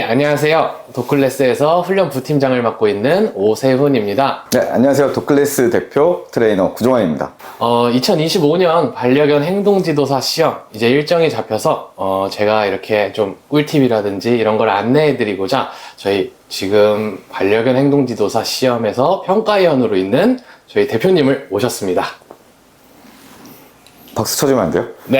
안녕하세요. 도클래스에서 훈련 부팀장을 맡고 있는 오세훈입니다. 네, 안녕하세요. 도클래스 대표 트레이너 구종환입니다. 2025년 반려견 행동지도사 시험 이제 일정이 잡혀서 제가 이렇게 좀 꿀팁이라든지 이런 걸 안내해드리고자 저희 지금 반려견 행동지도사 시험에서 평가위원으로 있는 저희 대표님을 모셨습니다. 박수 쳐주면 안 돼요? 네.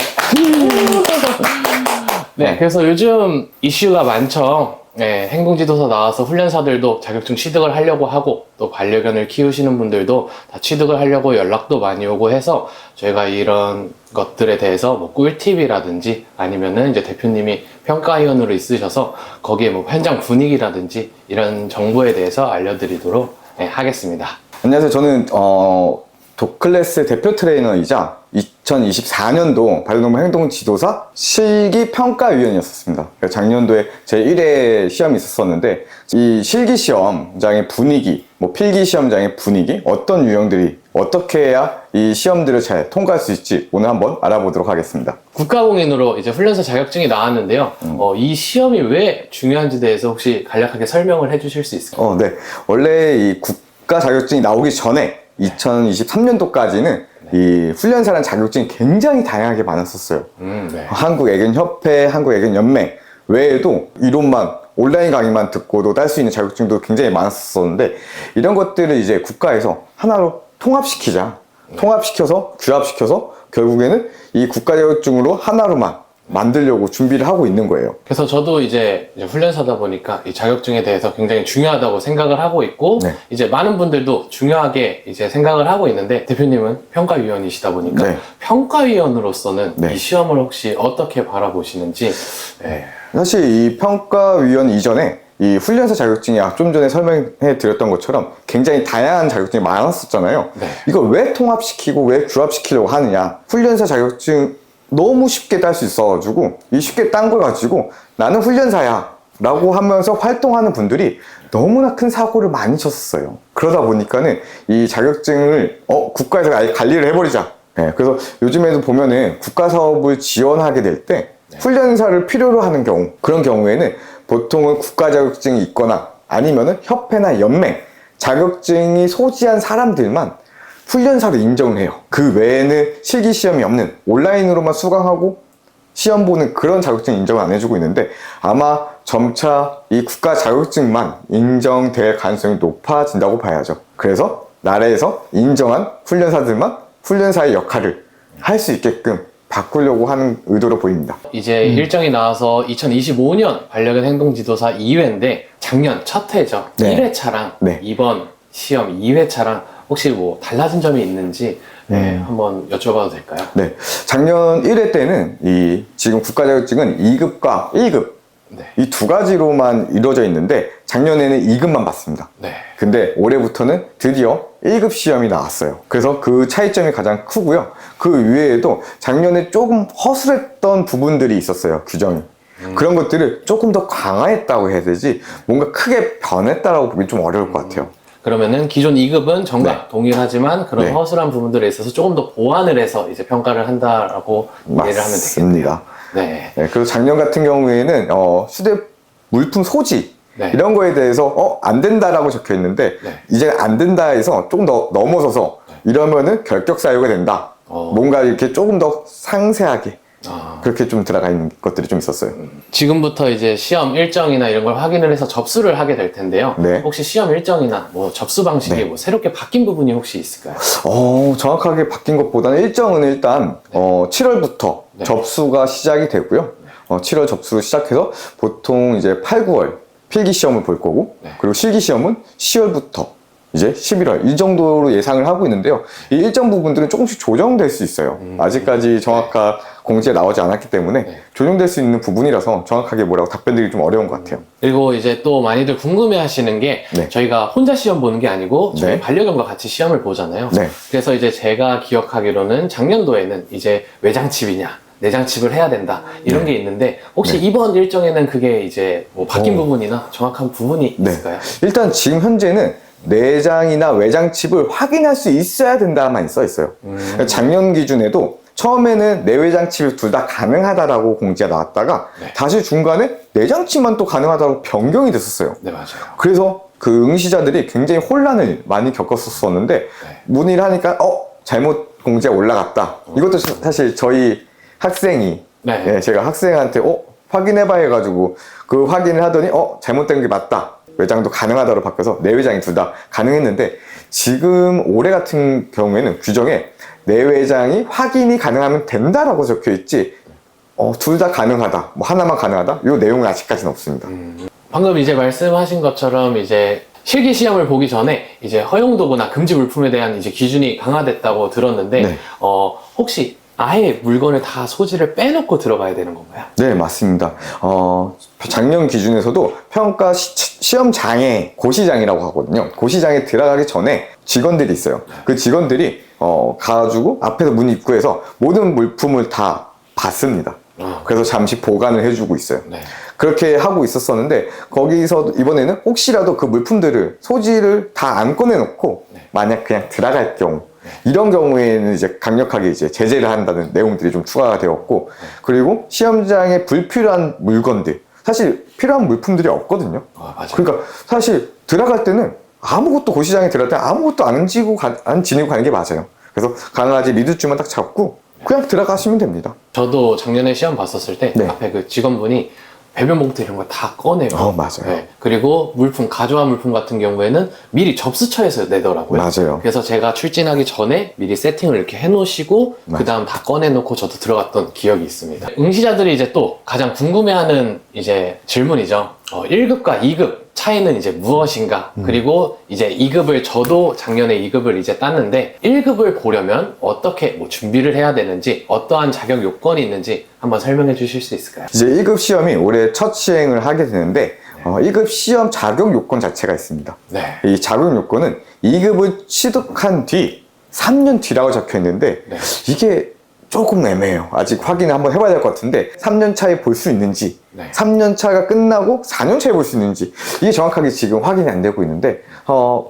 네, 그래서 요즘 이슈가 많죠. 네, 행동지도사 나와서 훈련사들도 자격증 취득을 하려고 하고 또 반려견을 키우시는 분들도 다 취득을 하려고 연락도 많이 오고 해서 저희가 이런 것들에 대해서 뭐 꿀팁이라든지 아니면은 이제 대표님이 평가위원으로 있으셔서 거기에 뭐 현장 분위기라든지 이런 정보에 대해서 알려드리도록 하겠습니다. 안녕하세요. 저는 도클래스 대표 트레이너이자 2024년도 반려동물 행동지도사 실기평가위원이었습니다. 작년도에 제 1회 시험이 있었었는데 이 실기시험장의 분위기, 뭐 필기시험장의 분위기, 어떤 유형들이 어떻게 해야 이 시험들을 잘 통과할 수 있지 오늘 한번 알아보도록 하겠습니다. 국가공인으로 이제 훈련사 자격증이 나왔는데요. 이 시험이 왜 중요한지 대해서 혹시 간략하게 설명을 해주실 수 있을까요? 네. 원래 이 국가 자격증이 나오기 전에 2023년도까지는 이 훈련사라는 자격증이 굉장히 다양하게 많았었어요. 네. 한국애견협회, 한국애견연맹 외에도 이론만 온라인 강의만 듣고도 딸 수 있는 자격증도 굉장히 많았었는데 이런 것들을 이제 국가에서 하나로 통합시키자. 통합시켜서 규합시켜서 결국에는 이 국가 자격증으로 하나로만 만들려고 준비를 하고 있는 거예요. 그래서 저도 이제 훈련사다 보니까 이 자격증에 대해서 굉장히 중요하다고 생각을 하고 있고, 네. 이제 많은 분들도 중요하게 이제 생각을 하고 있는데, 대표님은 평가위원이시다 보니까, 네. 평가위원으로서는 네. 이 시험을 혹시 어떻게 바라보시는지. 사실 이 평가위원 이전에 이 훈련사 자격증이 좀 전에 설명해 드렸던 것처럼 굉장히 다양한 자격증이 많았었잖아요. 네. 이걸 왜 통합시키고 왜 규합시키려고 하느냐. 훈련사 자격증 너무 쉽게 딸 수 있어가지고 이 쉽게 딴 걸 가지고 나는 훈련사야 라고 하면서 활동하는 분들이 너무나 큰 사고를 많이 쳤었어요. 그러다 보니까는 이 자격증을 국가에서 아예 관리를 해버리자. 네, 그래서 요즘에도 보면은 국가 사업을 지원하게 될 때 훈련사를 필요로 하는 경우, 그런 경우에는 보통은 국가 자격증이 있거나 아니면은 협회나 연맹 자격증이 소지한 사람들만 훈련사로 인정을 해요. 그 외에는 실기시험이 없는 온라인으로만 수강하고 시험 보는 그런 자격증 인정을 안 해주고 있는데 아마 점차 이 국가 자격증만 인정될 가능성이 높아진다고 봐야죠. 그래서 나라에서 인정한 훈련사들만 훈련사의 역할을 할 수 있게끔 바꾸려고 하는 의도로 보입니다. 이제 일정이 나와서 2025년 반려견 행동지도사 2회인데 작년 첫 회죠. 네. 1회차랑 네. 이번 시험 2회차랑 혹시 뭐 달라진 점이 있는지 한번 여쭤봐도 될까요? 네. 작년 1회 때는 이 지금 국가 자격증은 2급과 1급 네. 이 두 가지로만 이루어져 있는데 작년에는 2급만 봤습니다. 네. 근데 올해부터는 드디어 1급 시험이 나왔어요. 그래서 그 차이점이 가장 크고요. 그 외에도 작년에 조금 허술했던 부분들이 있었어요. 규정이. 그런 것들을 조금 더 강화했다고 해야 되지 뭔가 크게 변했다라고 보기 좀 어려울 것 같아요. 그러면은 기존 2급은 정답 네. 동일하지만 그런 네. 허술한 부분들에 있어서 조금 더 보완을 해서 이제 평가를 한다라고 이해를 하면 되겠네요. 네. 네, 그래서 작년 같은 경우에는 휴대 물품 소지 네. 이런 거에 대해서 안 된다라고 적혀 있는데 네. 이제 안 된다 해서 조금 더 넘어서서 이러면은 결격 사유가 된다. 뭔가 이렇게 조금 더 상세하게 그렇게 좀 들어가 있는 것들이 좀 있었어요. 지금부터 이제 시험 일정이나 이런 걸 확인을 해서 접수를 하게 될 텐데요. 네. 혹시 시험 일정이나 뭐 접수 방식이 네. 뭐 새롭게 바뀐 부분이 혹시 있을까요? 정확하게 바뀐 것보다는 일정은 일단 7월부터 네. 접수가 시작이 되고요. 7월 접수로 시작해서 보통 이제 8, 9월 필기 시험을 볼 거고 네. 그리고 실기 시험은 10월부터 이제 11월 이 정도로 예상을 하고 있는데요. 이 일정 부분들은 조금씩 조정될 수 있어요. 아직까지 정확한 공지가 나오지 않았기 때문에 조정될 수 있는 부분이라서 정확하게 뭐라고 답변드리기 좀 어려운 것 같아요. 그리고 이제 또 많이들 궁금해 하시는 게 네. 저희가 혼자 시험 보는 게 아니고 저희 네. 반려견과 같이 시험을 보잖아요. 네. 그래서 이제 제가 기억하기로는 작년도에는 이제 외장칩이냐 내장칩을 해야 된다 이런 게 있는데 혹시 이번 일정에는 그게 이제 뭐 바뀐 부분이나 정확한 부분이 있을까요? 일단 지금 현재는 내장이나 외장 칩을 확인할 수 있어야 된다만 써 있어요. 작년 기준에도 처음에는 내외장 치료 둘 다 가능하다라고 공지가 나왔다가 네. 다시 중간에 내장치만 또 가능하다고 변경이 됐었어요. 네, 맞아요. 그래서 그 응시자들이 굉장히 혼란을 많이 겪었었는데 네. 문의를 하니까 잘못 공지가 올라갔다. 이것도 사실 저희 학생이 네. 예, 제가 학생한테 확인해봐 해가지고 그 확인을 하더니 잘못된 게 맞다. 외장도 가능하다로 바뀌어서 내외장이 둘 다 가능했는데 지금 올해 같은 경우에는 규정에 내외장이 확인이 가능하면 된다라고 적혀 있지 둘 다 가능하다, 뭐 하나만 가능하다, 이 내용은 아직까지는 없습니다. 방금 이제 말씀하신 것처럼 이제 실기 시험을 보기 전에 이제 허용도구나 금지 물품에 대한 이제 기준이 강화됐다고 들었는데 네. 혹시 아예 물건을 다 소지를 빼놓고 들어가야 되는 건가요? 네, 맞습니다. 작년 기준에서도 평가 시험장에 고시장이라고 하거든요. 고시장에 들어가기 전에 직원들이 있어요. 그 직원들이 가가지고 앞에서 문 입구에서 모든 물품을 다 봤습니다. 그래서 잠시 보관을 해주고 있어요. 네. 그렇게 하고 있었었는데 거기서 이번에는 혹시라도 그 물품들을 소지를 다 안 꺼내놓고 만약 그냥 들어갈 경우 이런 경우에는 이제 강력하게 이제 제재를 한다는 내용들이 좀 추가가 되었고 그리고 시험장에 불필요한 물건들 사실 필요한 물품들이 없거든요. 맞아요. 그러니까 사실 들어갈 때는 아무것도 고시장에 들어갈 때 아무것도 안 지니고 가는 게 맞아요. 그래서 강아지 리드줄만 딱 잡고 그냥 들어가시면 됩니다. 저도 작년에 시험 봤었을 때 네. 앞에 그 직원분이 배변 봉투 이런 걸 다 꺼내요. 맞아요. 네. 그리고 물품, 가져온 물품 같은 경우에는 미리 접수처에서 내더라고요. 맞아요. 그래서 제가 출진하기 전에 미리 세팅을 이렇게 해놓으시고 그 다음 다 꺼내놓고 저도 들어갔던 기억이 있습니다. 응시자들이 이제 또 가장 궁금해하는 이제 질문이죠. 1급과 2급 차이는 이제 무엇인가? 그리고 이제 2급을 저도 작년에 2급을 이제 땄는데 1급을 보려면 어떻게 뭐 준비를 해야 되는지 어떠한 자격 요건이 있는지 한번 설명해 주실 수 있을까요? 이제 1급 시험이 올해 첫 시행을 하게 되는데 1급 시험 자격 요건 자체가 있습니다. 네. 이 자격 요건은 2급을 취득한 뒤 3년 뒤라고 적혀 있는데 네. 이게 조금 애매해요. 아직 확인을 한번 해봐야 될 것 같은데 3년 차에 볼 수 있는지 네. 3년 차가 끝나고 4년 차에 볼 수 있는지 이게 정확하게 지금 확인이 안 되고 있는데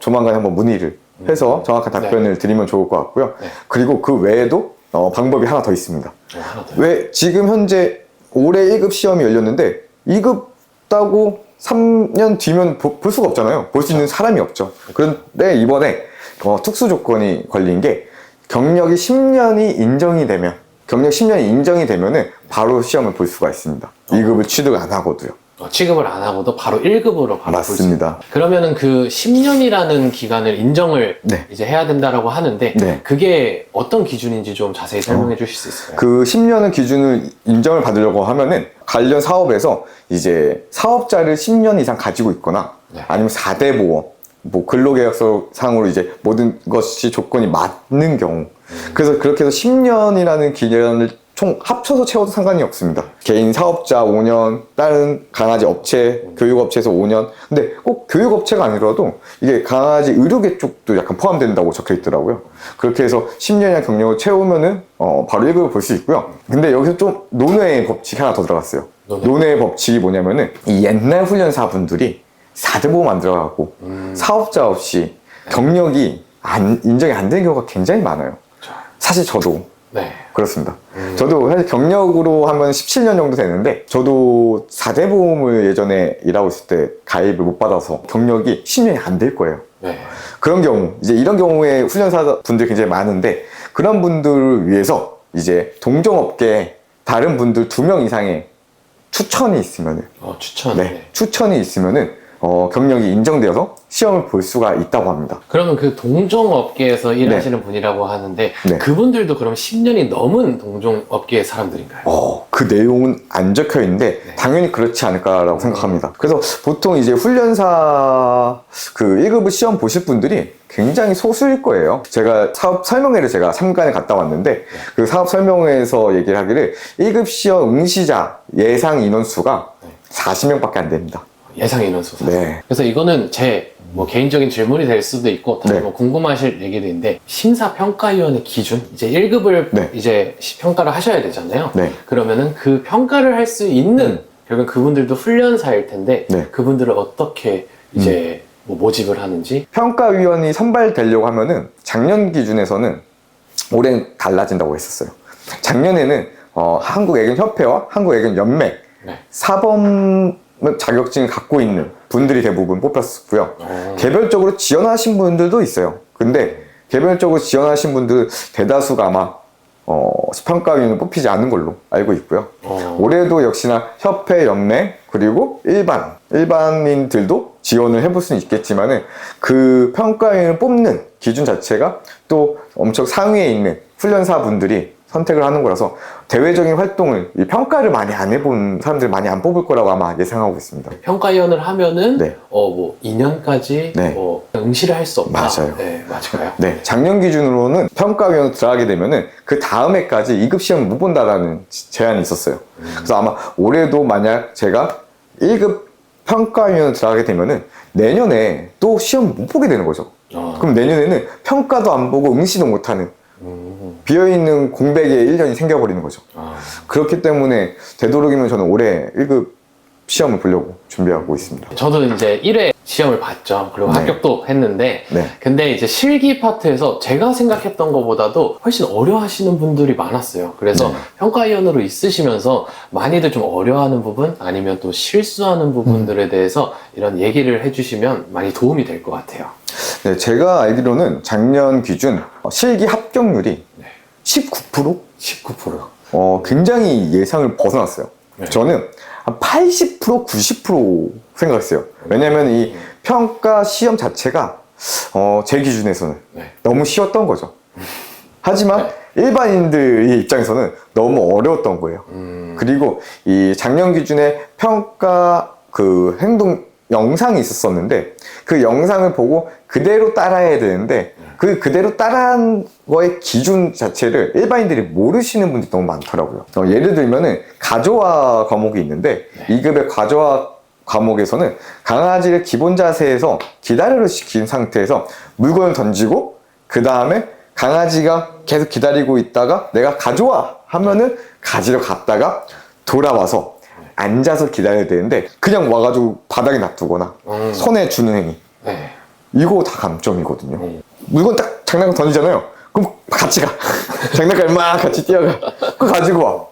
조만간 한번 문의를 해서 정확한 답변을 드리면 좋을 것 같고요. 네. 그리고 그 외에도 방법이 하나 더 있습니다. 하나 더. 왜 지금 현재 올해 1급 시험이 열렸는데 2급 따고 3년 뒤면 볼 수가 없잖아요. 볼 수 있는 사람이 없죠. 그런데 이번에 특수 조건이 걸린 게 경력이 10년이 인정이 되면 경력 10년이 인정이 되면은 바로 시험을 볼 수가 있습니다. 2급을 취득 안 하고도요. 취급을 안 하고도 바로 1급으로 바로 맞습니다. 볼 수. 그러면은 그 10년이라는 기간을 인정을 네. 이제 해야 된다라고 하는데 네. 그게 어떤 기준인지 좀 자세히 설명해 주실 수 있을까요? 그 10년을 기준을 인정을 받으려고 하면은 관련 사업에서 이제 사업자를 10년 이상 가지고 있거나 네. 아니면 4대 보험, 뭐 근로계약서 상으로 이제 모든 것이 조건이 맞는 경우. 그래서 그렇게 해서 10년이라는 기간을 총 합쳐서 채워도 상관이 없습니다. 개인 사업자 5년, 다른 강아지 업체, 교육업체에서 5년. 근데 꼭 교육업체가 아니라도 이게 강아지 의료계 쪽도 약간 포함된다고 적혀 있더라고요. 그렇게 해서 10년이나 경력을 채우면은 바로 1급을 볼 수 있고요. 근데 여기서 좀 논외의 법칙이 하나 더 들어갔어요. 논외의 법칙이 뭐냐면은 이 옛날 훈련사분들이 4대 보험 안 들어가고 사업자 없이 경력이 인정이 안 되는 경우가 굉장히 많아요. 사실 저도 네. 그렇습니다. 저도 사실 경력으로 하면 17년 정도 되는데 저도 4대 보험을 예전에 일하고 있을 때 가입을 못 받아서 경력이 10년이 안 될 거예요. 네. 그런 경우 이제 이런 경우에 훈련사 분들 굉장히 많은데 그런 분들을 위해서 이제 동종업계에 다른 분들 2명 이상의 추천이 있으면은 추천. 네, 추천이 있으면은 경력이 인정되어서 시험을 볼 수가 있다고 합니다. 그러면 그 동종업계에서 일하시는 분이라고 하는데 네. 그분들도 그럼 10년이 넘은 동종업계의 사람들인가요? 그 내용은 안 적혀 있는데 당연히 그렇지 않을까라고 생각합니다. 그래서 보통 이제 훈련사 그 1급 시험 보실 분들이 굉장히 소수일 거예요. 제가 사업 설명회를 제가 3간에 갔다 왔는데 그 사업 설명회에서 얘기를 하기를 1급 시험 응시자 예상 인원수가 40명밖에 안 됩니다. 예상 인원수. 네. 그래서 이거는 제 뭐 개인적인 질문이 될 수도 있고 다들 네. 뭐 궁금하실 얘기도 있는데 심사평가위원회 기준 이제 1급을 네. 이제 평가를 하셔야 되잖아요. 네. 그러면은 그 평가를 할 수 있는 결국 그분들도 훈련사일 텐데 네. 그분들을 어떻게 이제 뭐 모집을 하는지. 평가위원이 선발되려고 하면은 작년 기준에서는 올해는 달라진다고 했었어요. 작년에는 한국애견협회와 한국애견연맹 네. 사범 자격증을 갖고 있는 분들이 대부분 뽑혔었고요. 개별적으로 지원하신 분들도 있어요. 근데 개별적으로 지원하신 분들 대다수가 아마 평가위원을 뽑히지 않은 걸로 알고 있고요. 올해도 역시나 협회, 연맹, 그리고 일반인들도 지원을 해볼 수는 있겠지만은 그 평가위원을 뽑는 기준 자체가 또 엄청 상위에 있는 훈련사분들이 선택을 하는 거라서 대외적인 활동을 이 평가를 많이 안 해본 사람들 많이 안 뽑을 거라고 아마 예상하고 있습니다. 평가위원을 하면은 네. 뭐 2년까지 네. 응시를 할 수 없다. 맞아요. 네, 맞아요. 네, 작년 기준으로는 평가위원으로 들어가게 되면은 그 다음 해까지 2급 시험을 못 본다라는 제한이 있었어요. 그래서 아마 올해도 만약 제가 1급 평가위원으로 들어가게 되면은 내년에 또 시험 못 보게 되는 거죠. 그럼 내년에는 평가도 안 보고 응시도 못하는 비어있는 공백의 1년이 생겨버리는 거죠. 그렇기 때문에 되도록이면 저는 올해 1급 시험을 보려고 준비하고 있습니다. 저도 이제 1회 시험을 봤죠. 그리고 네. 합격도 했는데, 네. 근데 이제 실기 파트에서 제가 생각했던 것보다도 훨씬 어려워하시는 분들이 많았어요. 그래서 네. 평가위원으로 있으시면서 많이들 좀 어려워하는 부분, 아니면 또 실수하는 부분들에 대해서 이런 얘기를 해주시면 많이 도움이 될 것 같아요. 네, 제가 알기로는 작년 기준 실기 합격률이 19%? 19%. 굉장히 예상을 벗어났어요. 네. 저는 한 80%, 90% 생각했어요. 왜냐면 이 평가 시험 자체가 제 기준에서는 네. 너무 쉬웠던 거죠. 하지만 일반인들의 입장에서는 너무 어려웠던 거예요. 그리고 이 작년 기준에 평가 그 행동 영상이 있었었는데 그 영상을 보고 그대로 따라해야 되는데 그대로 따라한 거의 기준 자체를 일반인들이 모르시는 분들이 너무 많더라고요. 예를 들면은 가조화 과목이 있는데 2급의 가조화 과목에서는 강아지를 기본 자세에서 기다려를 시킨 상태에서 물건을 던지고 그 다음에 강아지가 계속 기다리고 있다가 내가 가져와 하면은 가지러 갔다가 돌아와서 앉아서 기다려야 되는데 그냥 와가지고 바닥에 놔두거나 손에 주는 행위 네. 이거 다 감점이거든요. 물건 딱 장난감 던지잖아요. 그럼 같이 가. 장난감 막 같이 뛰어가. 그거 가지고 와.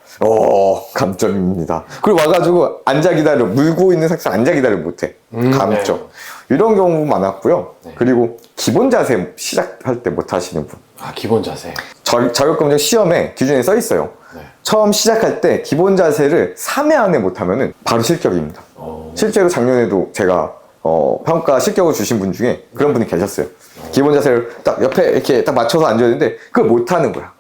감점입니다. 그리고 와가지고 앉아 기다려. 물고 있는 상태에서 앉아 기다려 못해. 감점. 네. 이런 경우 많았고요. 그리고 기본 자세 시작할 때 못 하시는 분. 기본 자세. 자격검정 시험에 기준에 써 있어요. 네. 처음 시작할 때 기본 자세를 3회 안에 못하면은 바로 실격입니다. 실제로 작년에도 제가 평가 실격을 주신 분 중에 그런 분이 계셨어요. 기본 자세를 딱 옆에 이렇게 딱 맞춰서 앉아야 되는데 그걸 못하는 거야.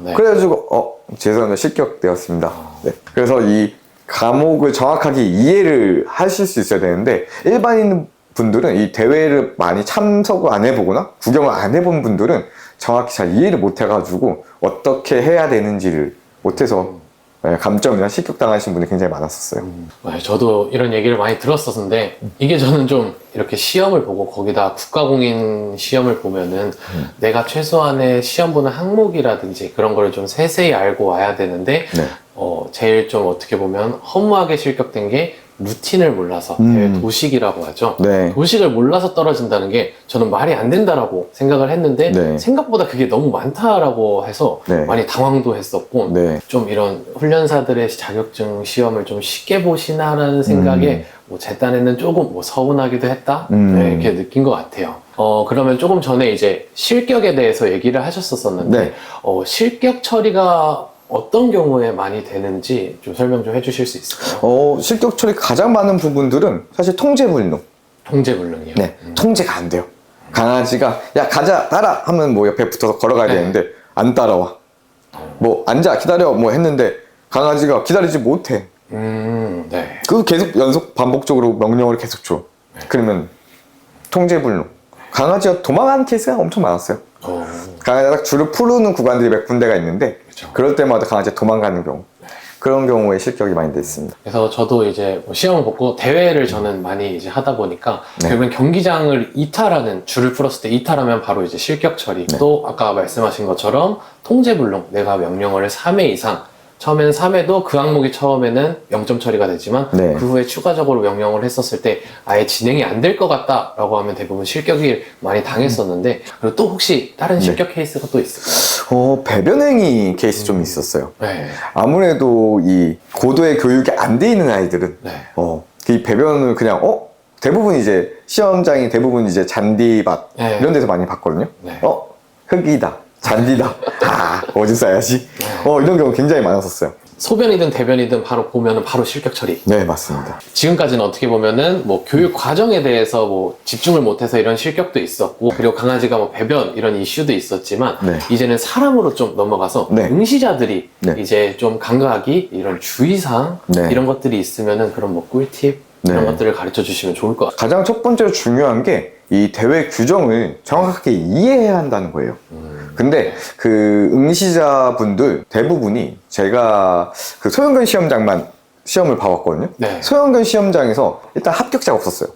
네. 그래가지고 죄송합니다, 실격되었습니다. 네. 그래서 이 과목을 정확하게 이해를 하실 수 있어야 되는데 일반인 분들은 이 대회를 많이 참석을 안 해보거나 구경을 안 해본 분들은 정확히 잘 이해를 못 해가지고 어떻게 해야 되는지를 못해서 감점이나 실격당하신 분이 굉장히 많았었어요. 저도 이런 얘기를 많이 들었었는데 이게 저는 좀 이렇게 시험을 보고 거기다 국가공인 시험을 보면은 내가 최소한의 시험 보는 항목이라든지 그런 거를 좀 세세히 알고 와야 되는데 네. 제일 좀 어떻게 보면 허무하게 실격된 게 루틴을 몰라서 대회 도식이라고 하죠. 네. 도식을 몰라서 떨어진다는 게 저는 말이 안 된다라고 생각을 했는데 네. 생각보다 그게 너무 많다라고 해서 네. 많이 당황도 했었고 네. 좀 이런 훈련사들의 자격증 시험을 좀 쉽게 보시나라는 생각에 제 딴에는 조금 서운하기도 했다 네, 이렇게 느낀 것 같아요. 그러면 조금 전에 이제 실격에 대해서 얘기를 하셨었는데 네. 실격 처리가 어떤 경우에 많이 되는지 좀 설명 좀 해주실 수 있을까요? 실격 처리 가장 많은 부분들은 사실 통제불능. 통제불능이요? 네. 통제가 안 돼요. 강아지가 야 가자 따라 하면 뭐 옆에 붙어서 걸어가야 되는데 안 따라와. 뭐 앉아 기다려 뭐 했는데 강아지가 기다리지 못해. 네. 그 계속 연속 반복적으로 명령을 계속 줘. 그러면 통제불능. 강아지가 도망가는 케이스가 엄청 많았어요. 강아지가 딱 줄을 푸르는 구간들이 몇 군데가 있는데 그렇죠. 그럴 때마다 강아지가 도망가는 경우 그런 경우에 실격이 많이 됐습니다. 그래서 저도 이제 시험을 보고 대회를 저는 많이 이제 하다 보니까 네. 결국엔 경기장을 이탈하는 줄을 풀었을 때 이탈하면 바로 이제 실격 처리. 네. 또 아까 말씀하신 것처럼 통제불능 내가 명령어를 3회 이상 처음에는 3회도 그 항목이 처음에는 0점 처리가 되지만 네. 그 후에 추가적으로 명령을 했었을 때 아예 진행이 안 될 것 같다라고 하면 대부분 실격이 많이 당했었는데 그리고 또 혹시 다른 실격 케이스가 또 있을까요? 배변행위 케이스 좀 있었어요. 네. 아무래도 이 고도의 교육이 안 돼 있는 아이들은 네. 이 배변을 그냥 대부분 이제 시험장이 대부분 이제 잔디밭 네. 이런 데서 많이 봤거든요. 네. 흙이다, 잔디다, 어디 싸야지. 이런 경우 굉장히 많았었어요. 소변이든 대변이든 바로 보면은 바로 실격 처리. 네, 맞습니다. 지금까지는 어떻게 보면은 뭐 교육 과정에 대해서 뭐 집중을 못해서 이런 실격도 있었고 그리고 강아지가 뭐 배변 이런 이슈도 있었지만 네. 이제는 사람으로 좀 넘어가서 네. 응시자들이 네. 이제 좀 간과하기 이런 주의사항 네. 이런 것들이 있으면은 그런 뭐 꿀팁 이런 네. 것들을 가르쳐 주시면 좋을 것 같아요. 가장 첫 번째로 중요한 게 이 대회 규정을 정확하게 이해해야 한다는 거예요. 근데 그 응시자분들 대부분이 제가 그 소형견 시험장만 시험을 봐왔거든요. 네. 소형견 시험장에서 일단 합격자가 없었어요.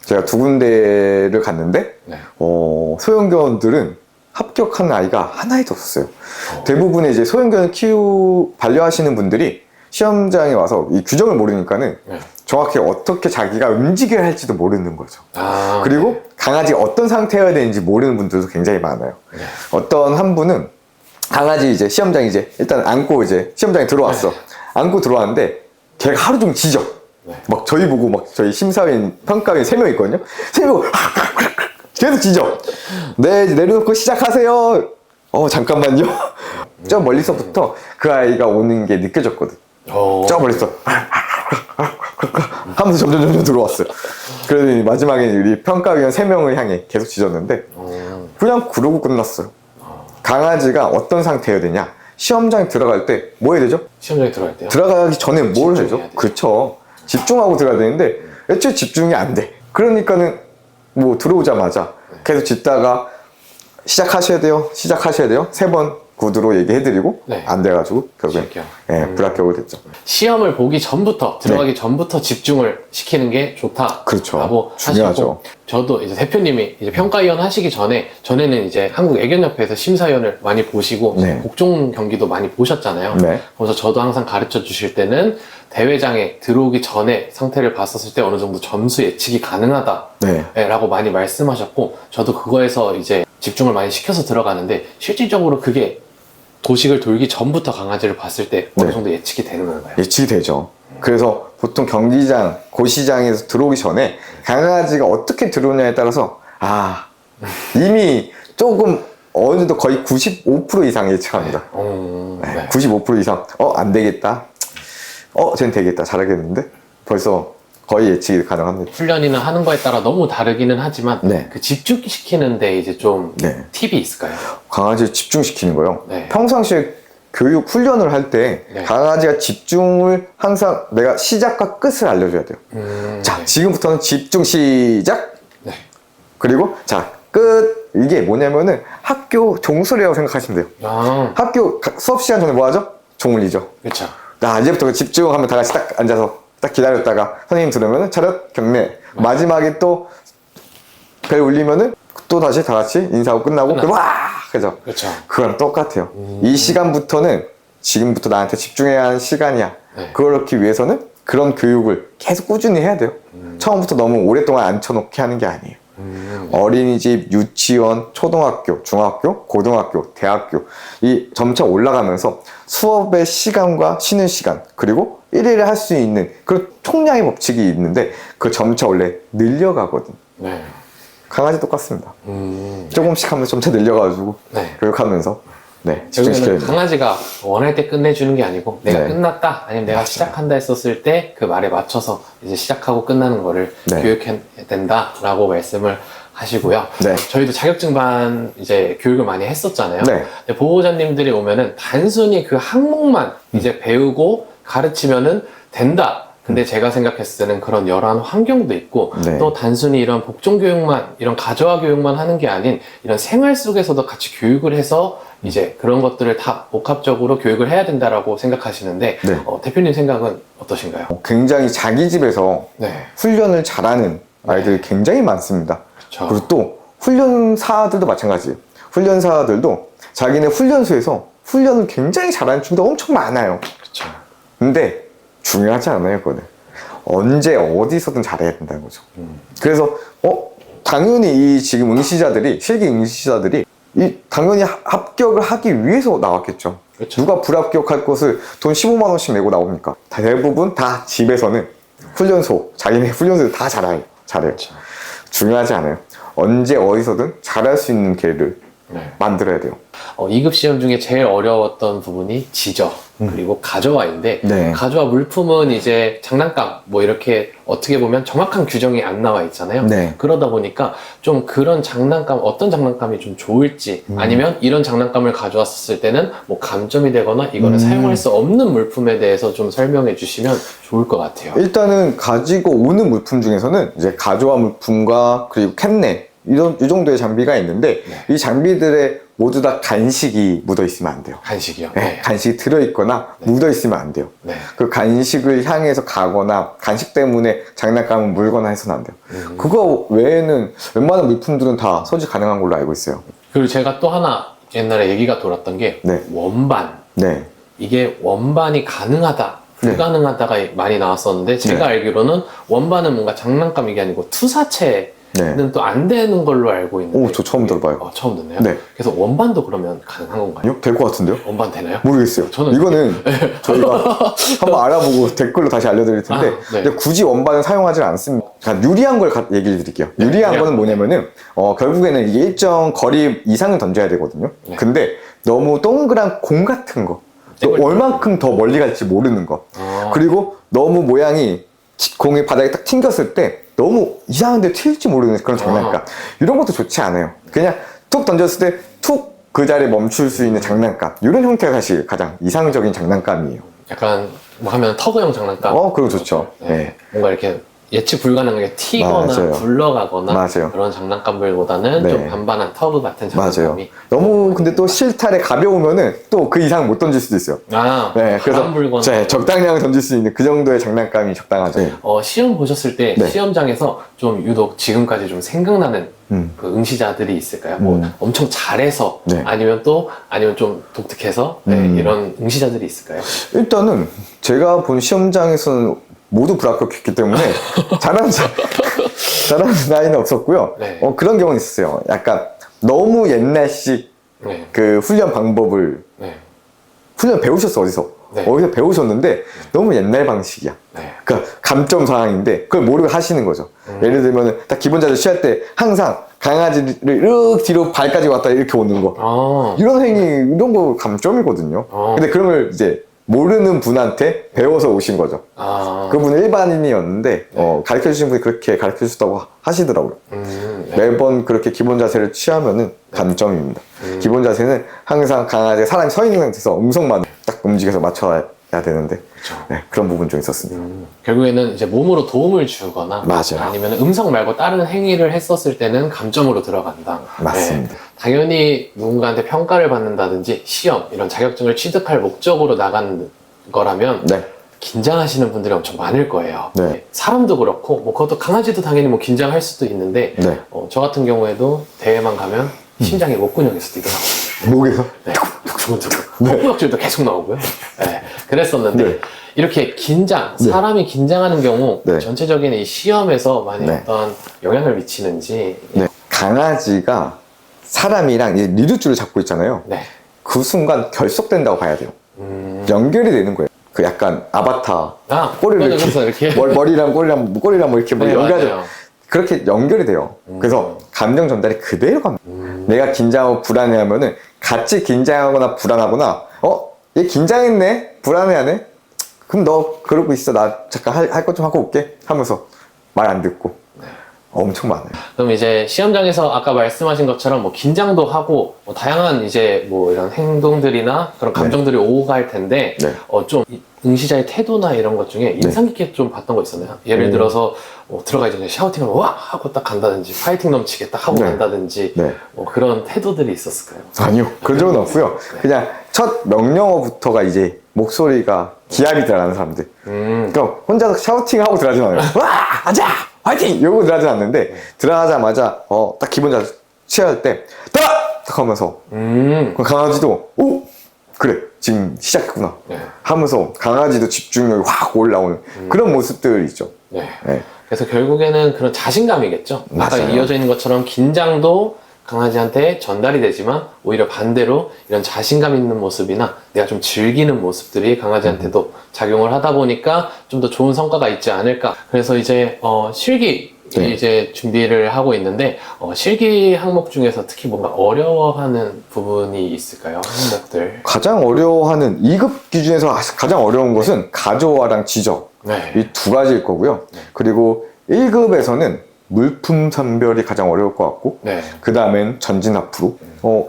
제가 두 군데를 갔는데 네. 소형견들은 합격한 아이가 하나도 없었어요. 대부분의 이제 소형견을 반려하시는 분들이 시험장에 와서 이 규정을 모르니까는 네. 정확히 어떻게 자기가 움직여야 할지도 모르는 거죠. 그리고 네. 강아지가 어떤 상태여야 되는지 모르는 분들도 굉장히 많아요. 네. 어떤 한 분은 강아지 이제 시험장 이제 일단 안고 이제 시험장에 들어왔어. 네. 안고 들어왔는데 걔가 하루 종일 짖어. 네. 막 저희 보고 막 저희 심사위원, 평가위원 3명 있거든요. 3명 계속 짖어. 네, 이제 내려놓고 시작하세요. 잠깐만요. 저 멀리서부터 그 아이가 오는 게 느껴졌거든. 저 멀리서 하면서 점점 들어왔어요. 그러더니 마지막에 우리 평가위원 3명을 향해 계속 짖었는데 그냥 그러고 끝났어요. 강아지가 어떤 상태여야 되냐? 시험장에 들어갈 때 뭐 해야 되죠? 시험장에 들어갈 때요? 들어가기 전에 뭘 집중해야 해죠? 돼요. 그렇죠. 집중하고 들어가야 되는데 애초에 집중이 안 돼. 그러니까는 뭐 들어오자마자 계속 짖다가 시작하셔야 돼요. 3번 구두로 얘기해드리고 네. 안 돼가지고 결국엔 실격. 불합격을 됐죠. 시험을 보기 전부터 들어가기 전부터 집중을 시키는 게 좋다. 그렇죠. 라고 중요하죠. 하시고 저도 이제 대표님이 이제 평가위원 하시기 전에는 이제 한국 애견협회에서 심사위원을 많이 보시고 네. 복종 경기도 많이 보셨잖아요. 네. 그래서 저도 항상 가르쳐 주실 때는 대회장에 들어오기 전에 상태를 봤었을 때 어느 정도 점수 예측이 가능하다. 네. 라고 많이 말씀하셨고 저도 그거에서 이제 집중을 많이 시켜서 들어가는데 실질적으로 그게 도식을 돌기 전부터 강아지를 봤을 때 어느 네. 정도 예측이 되는 건가요? 예측이 되죠. 그래서 보통 경기장, 고시장에서 들어오기 전에 강아지가 어떻게 들어오냐에 따라서 이미 조금 어느 정도 거의 95% 이상 예측합니다. 네. 95% 이상 안 되겠다. 쟤는 되겠다. 잘하겠는데 벌써 거의 예측이 가능합니다. 훈련이나 하는 거에 따라 너무 다르기는 하지만 네. 그 집중시키는데 이제 좀 네. 팁이 있을까요? 강아지를 집중시키는 거요. 네. 평상시에 교육 훈련을 할 때 네. 강아지가 집중을 항상 내가 시작과 끝을 알려줘야 돼요. 자, 네. 지금부터는 집중 시작. 네. 그리고 자, 끝. 이게 뭐냐면은 학교 종소리라고 생각하시면 돼요. 학교 수업 시간 전에 뭐 하죠? 종을 이죠. 그렇죠. 자, 이제부터 집중하면 다 같이 딱 앉아서 딱 기다렸다가 선생님 들으면은 차렷 경례. 마지막에 또 벨 울리면은 또 다시 다 같이 인사하고 끝나고 와! 그죠? 그렇죠. 그거랑 똑같아요. 이 시간부터는 지금부터 나한테 집중해야 하는 시간이야. 네. 그렇기 위해서는 그런 교육을 계속 꾸준히 해야 돼요. 처음부터 너무 오랫동안 앉혀놓게 하는 게 아니에요. 어린이집, 유치원, 초등학교, 중학교, 고등학교, 대학교 이 점차 올라가면서 수업의 시간과 쉬는 시간 그리고 일일이 할 수 있는 그런 총량의 법칙이 있는데 그 점차 원래 늘려가거든. 네. 강아지 똑같습니다. 조금씩 하면서 점차 늘려가지고 네. 교육하면서 집중시켜야 결국에는 됩니다. 강아지가 원할 때 끝내주는 게 아니고 내가 네. 끝났다 아니면 내가 맞아요. 시작한다 했었을 때 그 말에 맞춰서 이제 시작하고 끝나는 거를 네. 교육해야 된다라고 말씀을 하시고요. 네. 저희도 자격증반 이제 교육을 많이 했었잖아요. 네. 근데 보호자님들이 오면은 단순히 그 항목만 이제 배우고 가르치면은 된다. 근데 제가 생각했을 때는 그런 여러한 환경도 있고 네. 또 단순히 이런 복종 교육만 이런 가조화 교육만 하는 게 아닌 이런 생활 속에서도 같이 교육을 해서 이제 그런 것들을 다 복합적으로 교육을 해야 된다라고 생각하시는데 네. 대표님 생각은 어떠신가요? 굉장히 자기 집에서 네. 훈련을 잘하는 아이들이 굉장히 많습니다. 그렇죠. 그리고 또 훈련사들도 마찬가지예요. 훈련사들도 자기네 훈련소에서 훈련을 굉장히 잘하는 친구도 엄청 많아요. 그렇죠. 근데 중요하지 않아요, 그거는. 언제 어디서든 잘해야 된다는 거죠. 그래서 당연히 이 지금 응시자들이, 실기 응시자들이 당연히 합격을 하기 위해서 나왔겠죠. 그쵸. 누가 불합격할 것을 돈 15만 원씩 내고 나옵니까? 대부분 다 집에서는 자기네 훈련소를 다 잘해요. 그쵸. 중요하지 않아요. 언제 어디서든 잘할 수 있는 기회를 네. 만들어야 돼요. 2급 시험 중에 제일 어려웠던 부분이 지적 그리고 가저와인데 네. 가저와 물품은 이제 장난감 뭐 이렇게 어떻게 보면 정확한 규정이 안 나와 있잖아요. 네. 그러다 보니까 좀 그런 장난감 어떤 장난감이 좀 좋을지 아니면 이런 장난감을 가져왔을 때는 뭐 감점이 되거나 이거는 사용할 수 없는 물품에 대해서 좀 설명해 주시면 좋을 것 같아요. 일단은 가지고 오는 물품 중에서는 이제 가조화 물품과 그리고 캔넬 이 정도의 장비가 있는데 이 장비들에 모두 다 간식이 묻어 있으면 안 돼요. 간식이요? 네, 간식이 들어있거나 묻어 있으면 안 돼요. 네. 그 간식을 향해서 가거나 간식 때문에 장난감을 물거나 해서는 안 돼요. 그거 외에는 웬만한 물품들은 다 소지 가능한 걸로 알고 있어요. 그리고 제가 또 하나 옛날에 얘기가 돌았던 게 네. 원반. 네. 이게 원반이 가능하다, 불가능하다가 많이 나왔었는데 제가 네. 알기로는 원반은 뭔가 장난감이 아니고 투사체는 네. 또 안 되는 걸로 알고 있는데 저 처음 들어봐요. 처음 듣네요. 네. 그래서 원반도 그러면 가능한 건가요? 아니요? 될 것 같은데요? 원반 되나요? 모르겠어요. 저는 이거는 저희가 한번 알아보고 댓글로 다시 알려드릴 텐데 네. 근데 굳이 원반은 사용하지 않습니다. 그러니까 유리한 걸 얘기해 드릴게요. 유리한 거는 뭐냐면은 결국에는 이게 일정 거리 이상은 던져야 되거든요. 네. 근데 너무 동그란 공 같은 거 또 얼만큼 더 멀리 갈지 모르는 거 그리고 너무 모양이 공이 바닥에 딱 튕겼을 때 너무 이상한데 튈지 모르는 그런 장난감 이런 것도 좋지 않아요. 그냥 툭 던졌을 때 툭 그 자리에 멈출 수 있는 장난감 이런 형태가 사실 가장 이상적인 장난감이에요. 약간 뭐 하면 터그형 장난감. 그럼 좋죠. 네. 뭔가 이렇게 예측 불가능하게 튀거나 맞아요. 굴러가거나 맞아요. 그런 장난감들보다는 네. 좀 반반한 터그 같은 맞아요. 장난감이. 너무 근데 또 실타래 가벼우면은 또 그 이상 못 던질 수도 있어요. 바람 불거나. 적당량 던질 수 있는 그 정도의 장난감이 적당하죠. 네. 시험 보셨을 때 네. 시험장에서 좀 유독 지금까지 좀 생각나는 그 응시자들이 있을까요? 뭐 엄청 잘해서 네. 아니면 좀 독특해서 이런 응시자들이 있을까요? 일단은 제가 본 시험장에서는 모두 불합격했기 때문에 잘하는 나이는 없었고요. 네. 그런 경우는 있었어요. 약간 너무 옛날식 네. 그 훈련 방법을 네. 훈련 배우셨어 어디서? 네. 어디서 배우셨는데 너무 옛날 방식이야. 네. 그러니까 감점 사항인데 그걸 모르고 하시는 거죠. 예를 들면 딱 기본 자세 취할 때 항상 강아지를 이렇게 뒤로 발까지 왔다 이렇게 오는 거. 이런 이런 거 감점이거든요. 근데 그런 걸 이제 모르는 분한테 배워서 오신 거죠. 그분은 일반인이었는데 가르쳐 주신 분이 그렇게 가르쳐 주셨다고 하시더라고요. 네. 매번 그렇게 기본 자세를 취하면은 감점입니다. 기본 자세는 항상 강아지 사람이 서 있는 상태에서 음성만 딱 움직여서 맞춰야 되는데 그런 부분 좀 있었습니다. 결국에는 이제 몸으로 도움을 주거나 맞아요. 아니면 음성 말고 다른 행위를 했었을 때는 감점으로 들어간다. 맞습니다. 네. 당연히 누군가한테 평가를 받는다든지 시험 이런 자격증을 취득할 목적으로 나가는 거라면 네. 긴장하시는 분들이 엄청 많을 거예요. 네. 사람도 그렇고 뭐 그것도 강아지도 당연히 뭐 긴장할 수도 있는데 네. 저 같은 경우에도 대회만 가면 심장이 목근형에서 뛰더라고요. 목에서? 네. 헛구역질도 계속 나오고요. 네. 그랬었는데 네. 이렇게 사람이 긴장하는 경우 네. 전체적인 이 시험에서 많이 네. 어떤 영향을 미치는지. 네. 강아지가 사람이랑 이 리드줄을 잡고 있잖아요. 네. 그 순간 결속된다고 봐야 돼요. 연결이 되는 거예요. 그 약간 아바타 꼬리를 이렇게 머리랑 꼬리랑 뭐 이렇게 뭐 네, 연결하죠. 맞아요. 그렇게 연결이 돼요. 그래서 감정 전달이 그대로 갑니다. 내가 긴장하고 불안해하면은 같이 긴장하거나 불안하거나 얘 긴장했네? 불안해하네? 그럼 너 그러고 있어. 나 잠깐 할 것 좀 하고 올게 하면서 말 안 듣고 엄청 많아요. 그럼 이제 시험장에서 아까 말씀하신 것처럼 뭐 긴장도 하고 뭐 다양한 이제 뭐 이런 행동들이나 그런 감정들이 오고 갈 텐데 네. 좀 응시자의 태도나 이런 것 중에 인상 깊게 좀 봤던 거 있었나요? 예를 들어서 들어가기 전에 샤우팅을 와 하고 딱 간다든지 파이팅 넘치게 딱 하고 네. 간다든지 네. 뭐 그런 태도들이 있었을까요? 아니요. 그런 적은 없고요. 그냥 첫 명령어부터가 이제 목소리가 기합이 들어가는 사람들. 그러니까 혼자서 샤우팅하고 들어가진 않아요. 와! 하자! 화이팅! 이러고 들어가진 않는데 들어가자마자 딱 기본 자세 취할 때 딱! 딱 하면서 그 강아지도 오! 그래 지금 시작했구나 네. 하면서 강아지도 집중력이 확 올라오는 그런 모습들이 있죠. 네. 네. 그래서 결국에는 그런 자신감이겠죠. 아까 맞아요. 이어져 있는 것처럼 긴장도 강아지한테 전달이 되지만 오히려 반대로 이런 자신감 있는 모습이나 내가 좀 즐기는 모습들이 강아지한테도 작용을 하다 보니까 좀 더 좋은 성과가 있지 않을까. 그래서 이제 실기 네. 이제 준비를 하고 있는데 실기 항목 중에서 특히 뭔가 어려워하는 부분이 있을까요? 항목들. 가장 어려워하는 2급 기준에서 가장 어려운 것은 가조화랑 지적 네. 이 두 가지일 거고요. 그리고 1급에서는 물품 선별이 가장 어려울 것 같고 네. 그 다음엔 전진 앞으로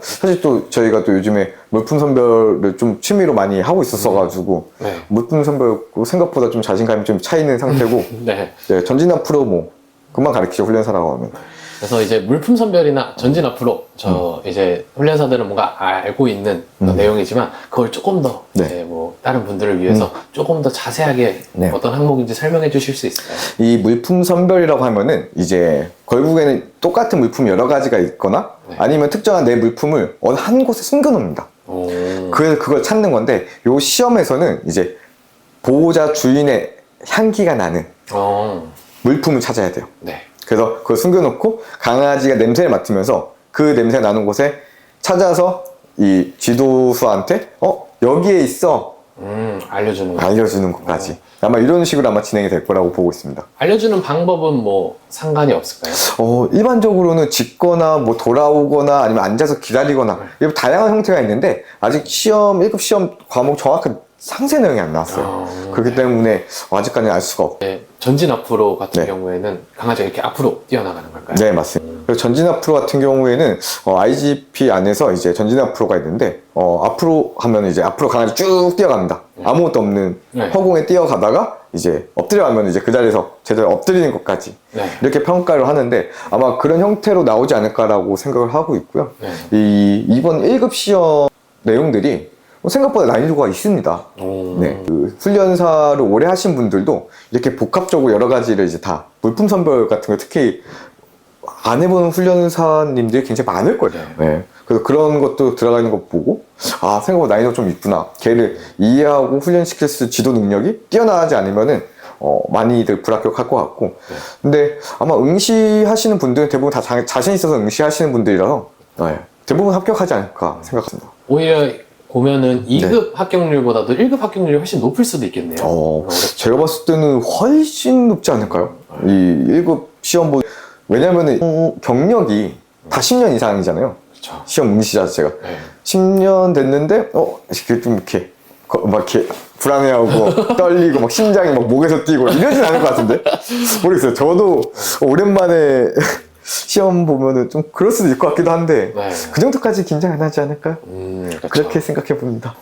사실 또 저희가 또 요즘에 물품 선별을 좀 취미로 많이 하고 있었어가지고 네. 물품 선별 생각보다 좀 자신감이 좀 차 있는 상태고 네. 네, 전진 앞으로 뭐 금방 가르치죠 훈련사라고 하면. 그래서 이제 물품 선별이나 전진 앞으로 이제 훈련사들은 뭔가 알고 있는 내용이지만 그걸 조금 더 네. 이제 뭐 다른 분들을 위해서 조금 더 자세하게 네. 어떤 항목인지 설명해 주실 수 있을까요? 이 물품 선별이라고 하면은 이제 결국에는 똑같은 물품이 여러 가지가 있거나 네. 아니면 특정한 내 물품을 어느 한 곳에 숨겨놓습니다. 오. 그걸 찾는 건데 요 시험에서는 이제 보호자 주인의 향기가 나는 어. 물품을 찾아야 돼요. 네. 그래서 그걸 숨겨놓고 강아지가 냄새를 맡으면서 그 냄새 나는 곳에 찾아서 이 지도수한테 여기에 있어 알려주는 거. 알려주는 것까지 아마 이런 식으로 아마 진행이 될 거라고 보고 있습니다. 알려주는 방법은 뭐 상관이 없을까요? 일반적으로는 짖거나 뭐 돌아오거나 아니면 앉아서 기다리거나 이런 다양한 형태가 있는데 아직 1급 시험 과목 정확한 상세 내용이 안 나왔어요. 그렇기 때문에 아직까지는 알 수가 없고. 네, 전진 앞으로 같은 네. 경우에는 강아지가 이렇게 앞으로 뛰어나가는 걸까요? 네, 맞습니다. 그리고 전진 앞으로 같은 경우에는 IGP 안에서 이제 전진 앞으로가 있는데 앞으로 하면 이제 앞으로 강아지 쭉 뛰어갑니다. 아무것도 없는 네. 허공에 뛰어가다가 이제 엎드려 가면 이제 그 자리에서 제대로 엎드리는 것까지 네. 이렇게 평가를 하는데 아마 그런 형태로 나오지 않을까라고 생각을 하고 있고요. 네. 이번 1급 시험 내용들이 생각보다 난이도가 있습니다. 오. 네, 그 훈련사를 오래 하신 분들도 이렇게 복합적으로 여러 가지를 이제 다 물품 선별 같은 거 특히 안 해본 훈련사님들이 굉장히 많을 거예요. 네. 그래서 그런 것도 들어가 있는 거 보고 생각보다 난이도가 좀 있구나. 걔를 이해하고 훈련시킬 수 지도 능력이 뛰어나지 않으면은 많이들 불합격할 것 같고 근데 아마 응시하시는 분들은 대부분 다 자신 있어서 응시하시는 분들이라서 대부분 합격하지 않을까 생각합니다. 오히려 보면은 2급 합격률보다도 1급 합격률이 훨씬 높을 수도 있겠네요. 제가 봤을 때는 훨씬 높지 않을까요? 이 1급 시험보다 왜냐면은 경력이 다 10년 이상이잖아요. 그렇죠. 시험 응시 자체가 네. 10년 됐는데 좀 이렇게 막 이렇게 불안해하고 떨리고 막 심장이 막 목에서 뛰고 이러진 않을 것 같은데 모르겠어요. 저도 오랜만에 시험 보면은 좀 그럴 수도 있을 것 같기도 한데 네. 그 정도까지 긴장 안 하지 않을까요? 그렇죠. 그렇게 생각해 봅니다.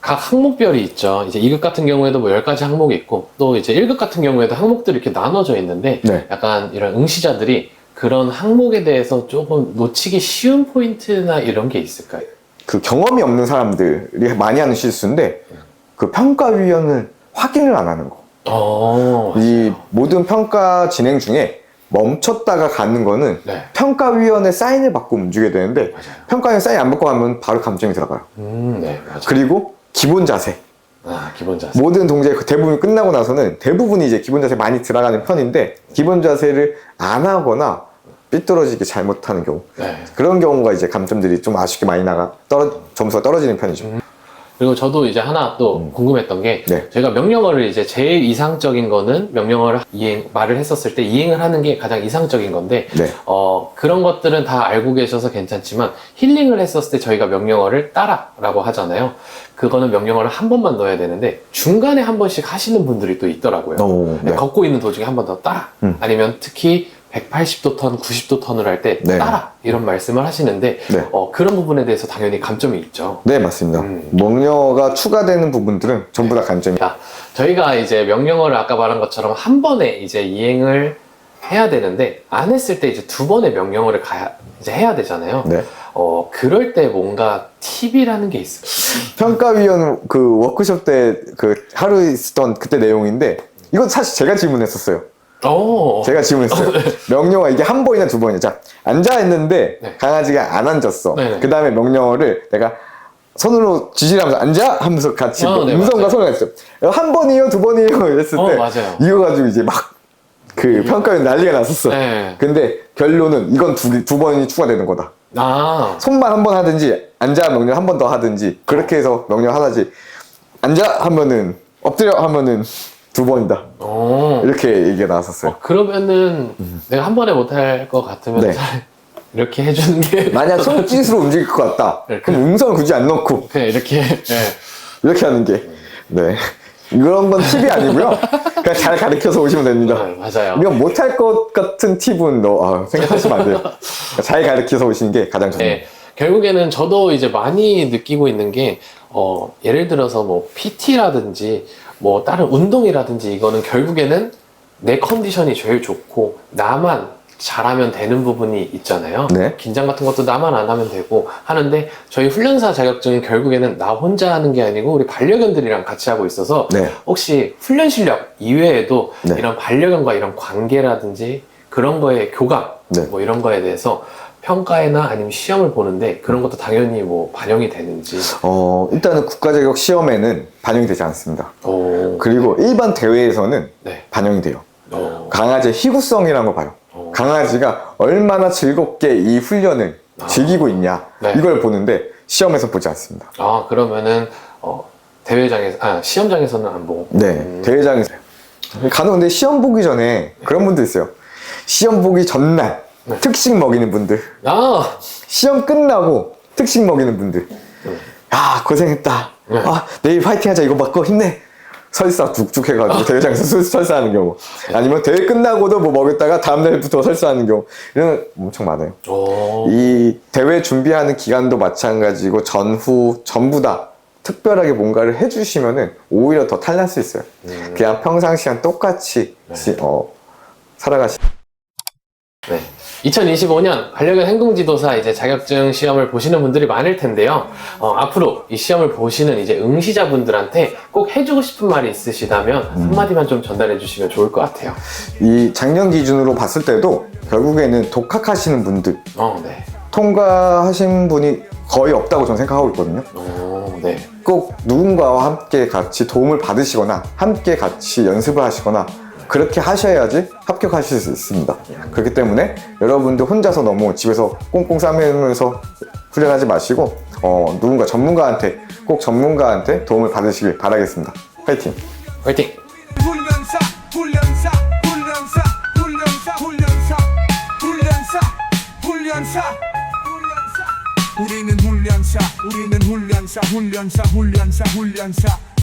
각 항목별이 있죠. 이제 2급 같은 경우에도 뭐 10가지 항목이 있고 또 이제 1급 같은 경우에도 항목들이 이렇게 나눠져 있는데 네. 약간 이런 응시자들이 그런 항목에 대해서 조금 놓치기 쉬운 포인트나 이런 게 있을까요? 그 경험이 없는 사람들이 많이 하는 실수인데 그 평가위원은 확인을 안 하는 거. 이 모든 평가 진행 중에 멈췄다가 가는 거는 네. 평가위원의 사인을 받고 움직여야 되는데 맞아요. 평가위원 사인 안 받고 가면 바로 감정이 들어가요. 네, 맞아요. 그리고 기본 자세. 기본 자세. 모든 동작이 대부분 끝나고 나서는 대부분이 이제 기본 자세 많이 들어가는 편인데 기본 자세를 안 하거나 삐뚤어지게 잘못하는 경우 네. 그런 경우가 이제 감점들이 좀 아쉽게 많이 점수가 떨어지는 편이죠. 그리고 저도 이제 하나 또 궁금했던 게 네. 저희가 명령어를 이제 제일 이상적인 거는 명령어를 말을 했었을 때 이행을 하는 게 가장 이상적인 건데 네. 그런 것들은 다 알고 계셔서 괜찮지만 힐링을 했었을 때 저희가 명령어를 따라라고 하잖아요. 그거는 명령어를 한 번만 넣어야 되는데 중간에 한 번씩 하시는 분들이 또 있더라고요. 네. 걷고 있는 도중에 한 번 더 따라 아니면 특히 180도 턴, 90도 턴을 할 때 네. 따라 이런 말씀을 하시는데 네. 그런 부분에 대해서 당연히 감점이 있죠. 네, 맞습니다. 명령어가 추가되는 부분들은 전부 다 감점이. 저희가 이제 명령어를 아까 말한 것처럼 한 번에 이제 이행을 해야 되는데 안 했을 때 이제 두 번의 명령어를 이제 해야 되잖아요. 네. 그럴 때 뭔가 팁이라는 게 있어요. 평가위원 그 워크숍 때 그 하루 있었던 그때 내용인데 이건 사실 제가 질문했었어요. 제가 질문했어요. 명령어 이게 한 번이나 두 번이냐. 자, 앉아 있는데 네. 강아지가 안 앉았어. 네. 그 다음에 명령어를 내가 손으로 지시를 하면서 앉아 하면서 같이 네, 음성과 맞아요. 손을 했어요. 한 번이에요, 두 번이에요 이랬을 때 맞아요. 이거 가지고 이제 막 그 평가에 난리가 났었어. 네. 근데 결론은 이건 두 번이 추가되는 거다. 아, 손만 한 번 하든지 앉아 명령 한 번 더 하든지 그렇게 해서 명령 하나지. 앉아 하면은 엎드려 하면은 두 번이다. 이렇게 얘기가 나왔었어요. 그러면은 내가 한 번에 못할 것 같으면 네. 잘 이렇게 해주는 게 만약 손짓으로 움직일 것 같다. 네, 그럼 음성을 굳이 안 넣고 그냥 이렇게 이렇게 하는 게 네. 그런 건 팁이 아니고요. 그냥 잘 가르쳐서 오시면 됩니다. 맞아요. 이건 못할 것 같은 팁은 생각하시면 안 돼요. 잘 가르쳐서 오시는 게 가장 좋습니다. 네, 결국에는 저도 이제 많이 느끼고 있는 게 예를 들어서 뭐 PT라든지 뭐 다른 운동이라든지 이거는 결국에는 내 컨디션이 제일 좋고 나만 잘하면 되는 부분이 있잖아요. 네. 긴장 같은 것도 나만 안 하면 되고 하는데 저희 훈련사 자격증은 결국에는 나 혼자 하는 게 아니고 우리 반려견들이랑 같이 하고 있어서 네. 혹시 훈련 실력 이외에도 네. 이런 반려견과 이런 관계라든지 그런 거에 교감 네. 뭐 이런 거에 대해서 평가회나 아니면 시험을 보는데 그런 것도 당연히 뭐 반영이 되는지. 일단은 국가 자격 시험에는 반영이 되지 않습니다. 오. 그리고 일반 대회에서는 네. 반영이 돼요. 오. 강아지의 희구성이라는 걸 봐요. 강아지가 얼마나 즐겁게 이 훈련을 즐기고 있냐 네. 이걸 보는데 시험에서 보지 않습니다. 아, 그러면은 대회장에서 시험장에서는 안 보고. 네, 대회장에서 간혹 근데 시험 보기 전에 그런 분들 있어요. 시험 보기 전날 네. 특식 먹이는 분들, 아, 시험 끝나고 특식 먹이는 분들. 야, 고생했다. 네. 내일 파이팅하자. 이거 맞고 힘내. 설사 툭툭 해가지고 대회장에서 설사하는 경우, 아니면 대회 끝나고도 뭐 먹였다가 다음날부터 설사하는 경우, 이런 거 엄청 많아요. 오. 이 대회 준비하는 기간도 마찬가지고 전후 전부 다 특별하게 뭔가를 해주시면은 오히려 더 탈날 수 있어요. 그냥 평상시랑 똑같이 살아가시. 네. 2025년 반려견 행동지도사 이제 자격증 시험을 보시는 분들이 많을 텐데요. 앞으로 이 시험을 보시는 이제 응시자분들한테 꼭 해주고 싶은 말이 있으시다면 한마디만 좀 전달해 주시면 좋을 것 같아요. 이 작년 기준으로 봤을 때도 결국에는 독학하시는 분들 네. 통과하신 분이 거의 없다고 저는 생각하고 있거든요. 네. 꼭 누군가와 함께 같이 도움을 받으시거나 함께 같이 연습을 하시거나 그렇게 하셔야지 합격하실 수 있습니다. 그렇기 때문에 여러분들 혼자서 너무 집에서 꽁꽁 싸매면서 훈련하지 마시고 누군가 전문가한테 꼭 전문가한테 도움을 받으시길 바라겠습니다. 파이팅! 화이팅! 훈련사 훈련사 훈련사 훈련사 훈련사 훈련사 훈련사 훈련사 우리는 훈련사 훈련사 훈련사 훈련사